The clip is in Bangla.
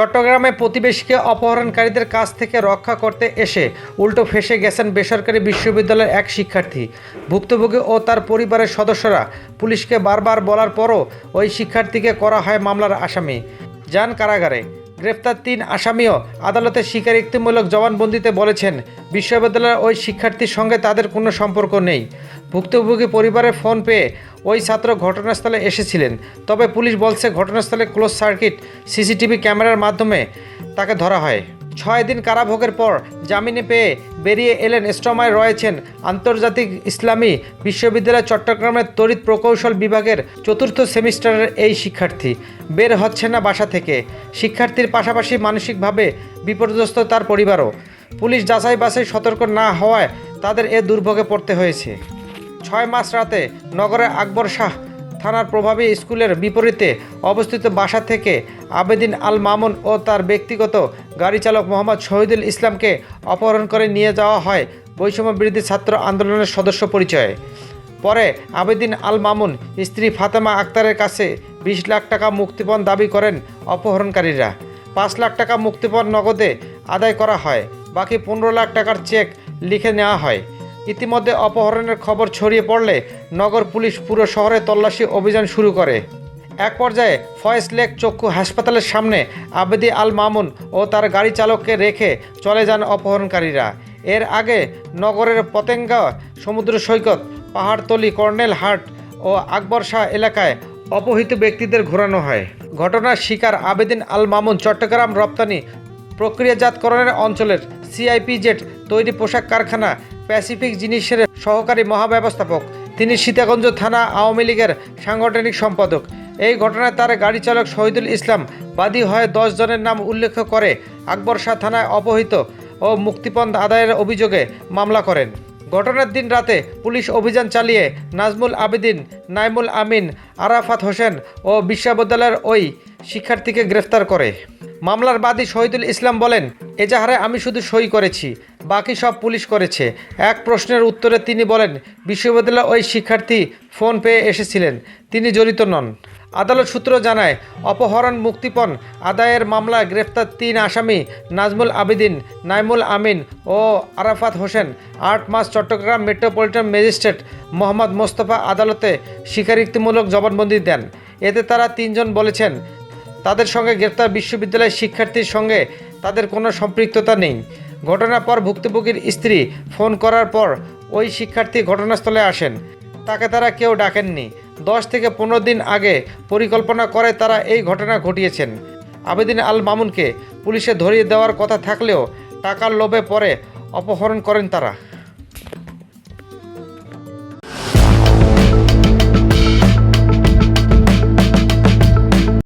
চট্টগ্রামে প্রতিবেশীকে অপহরণকারীদের কাছ থেকে রক্ষা করতে এসে উল্টো ফেঁসে গেছেন বেসরকারি বিশ্ববিদ্যালয়ের এক শিক্ষার্থী। ভুক্তভোগী ও তার পরিবারের সদস্যরা পুলিশকে বারবার বলার পরও ওই শিক্ষার্থীকে করা হয় মামলার আসামি, যান কারাগারে। গ্রেফতার ৩ আসামিও আদালতে স্বীকারোক্তিমূলক জবানবন্দিতে বলেছেন, বিশ্ববিদ্যালয়ের ওই শিক্ষার্থীর সঙ্গে তাদের কোনো সম্পর্ক নেই। ভুক্তভোগী পরিবারের ফোন পেয়ে ওই ছাত্র ঘটনাস্থলে এসেছিলেন। তবে পুলিশ বলছে, ঘটনাস্থলে ক্লোজ সার্কিট সিসিটিভি ক্যামেরার মাধ্যমে তাকে ধরা হয়। ৬ দিন কারাভোগের পর জামিনে পেয়ে বেরিয়ে এলেন স্টমায় রয়েছেন আন্তর্জাতিক ইসলামী বিশ্ববিদ্যালয় চট্টগ্রামের তড়িৎ প্রকৌশল বিভাগের ৪র্থ সেমিস্টারের এই শিক্ষার্থী। বের হচ্ছে না বাসা থেকে। শিক্ষার্থীর পাশাপাশি মানসিকভাবে বিপর্যস্ত তার পরিবারও। পুলিশ যাচাই বাছাই সতর্ক না হওয়ায় তাদের এ দুর্ভোগে পড়তে হয়েছে। ৬ মার্চ রাতে নগরের আকবর শাহ থানার প্রভাবী স্কুলের বিপরীতে অবস্থিত বাসা থেকে আবেদিন আল মামুন ও তার ব্যক্তিগত গাড়ি চালক মোহাম্মদ শহীদুল ইসলামকে অপহরণ করে নিয়ে যাওয়া হয় বৈষম্য বিরোধী ছাত্র আন্দোলনের সদস্য পরিচয়ে। পরে আবেদিন আল মামুন স্ত্রী ফাতেমা আক্তারের কাছে ২০ লাখ টাকা মুক্তিপণ দাবি করেন অপহরণকারীরা। ৫ লাখ টাকা মুক্তিপণ নগদে আদায় করা হয়, বাকি ১৫ লাখ টাকার চেক লিখে নেওয়া হয়। ইতিমধ্যে অপহরণের খবর ছড়িয়ে পড়লে নগর পুলিশ পুরো শহরে তল্লাশি অভিযান শুরু করে। এক পর্যায়ে ফয়েজ লেক চক্ষু হাসপাতালের সামনে আবেদি আল মামুন ও তার গাড়ি চালককে রেখে চলে যান অপহরণকারীরা। এর আগে নগরের পতেঙ্গা সমুদ্র সৈকত, পাহাড়তলি, কর্নেল হাট ও আকবর শাহ এলাকায় অপহৃত ব্যক্তিদের ঘোরানো হয়। ঘটনার শিকার আবেদিন আল মামুন চট্টগ্রাম রপ্তানি প্রক্রিয়াজাতকরণের অঞ্চলের সিআইপিজেড তৈরি পোশাক কারখানা প্যাসিফিক জিনিসের সহকারী মহাব্যবস্থাপক। তিনি সীতাকুণ্ড থানা আওয়ামী লীগের সাংগঠনিক সম্পাদক। এই ঘটনায় তার গাড়ি চালক শহীদুল ইসলাম বাদী হয়ে ১০ জনের নাম উল্লেখ করে আকবর শাহ থানায় অপহৃত ও মুক্তিপণ আদায়ের অভিযোগে মামলা করেন। ঘটনার দিন রাতে পুলিশ অভিযান চালিয়ে নাজমুল আবেদিন, নাইমুল আমিন, আরাফাত হোসেন ও বিশ্ববিদ্যালয়ের ওই শিক্ষার্থীকে গ্রেফতার করে। মামলার বাদী শহীদুল ইসলাম বলেন, এজাহারে আমি শুধু সই করেছি, বাকি সব পুলিশ করেছে। এক প্রশ্নের উত্তরে তিনি বলেন, বিশ্ববিদ্যালয়ের ওই শিক্ষার্থী ফোন পেয়ে এসেছিলেন, তিনি জড়িত নন। আদালত সূত্র জানায়, অপহরণ মুক্তিপণ আদায়ের মামলায় গ্রেফতার ৩ আসামি নাজমুল আবেদিন, নাইমুল আমিন ও Arafat Hossain ৮ March Chattogram metropolitan magistrate Mohammad Mostafa আদালতে স্বীকারোক্তিমূলক জবানবন্দি দেন। এতে তারা ৩ জন বলেছেন, তাদের সঙ্গে গ্রেফতার বিশ্ববিদ্যালয়ের শিক্ষার্থীর সঙ্গে তাদের কোনো সম্পৃক্ততা নেই। ঘটনার পর ভুক্তভোগীর স্ত্রী ফোন করার পর ওই শিক্ষার্থী ঘটনাস্থলে আসেন। তাকে তারা কেউ ডাকেননি। ১০ থেকে ১৫ দিন আগে পরিকল্পনা করে তারা এই ঘটনা ঘটিয়েছেন। আবেদিন আল মামুনকে পুলিশে ধরিয়ে দেওয়ার কথা থাকলেও টাকার লোভে পরে অপহরণ করেন তারা।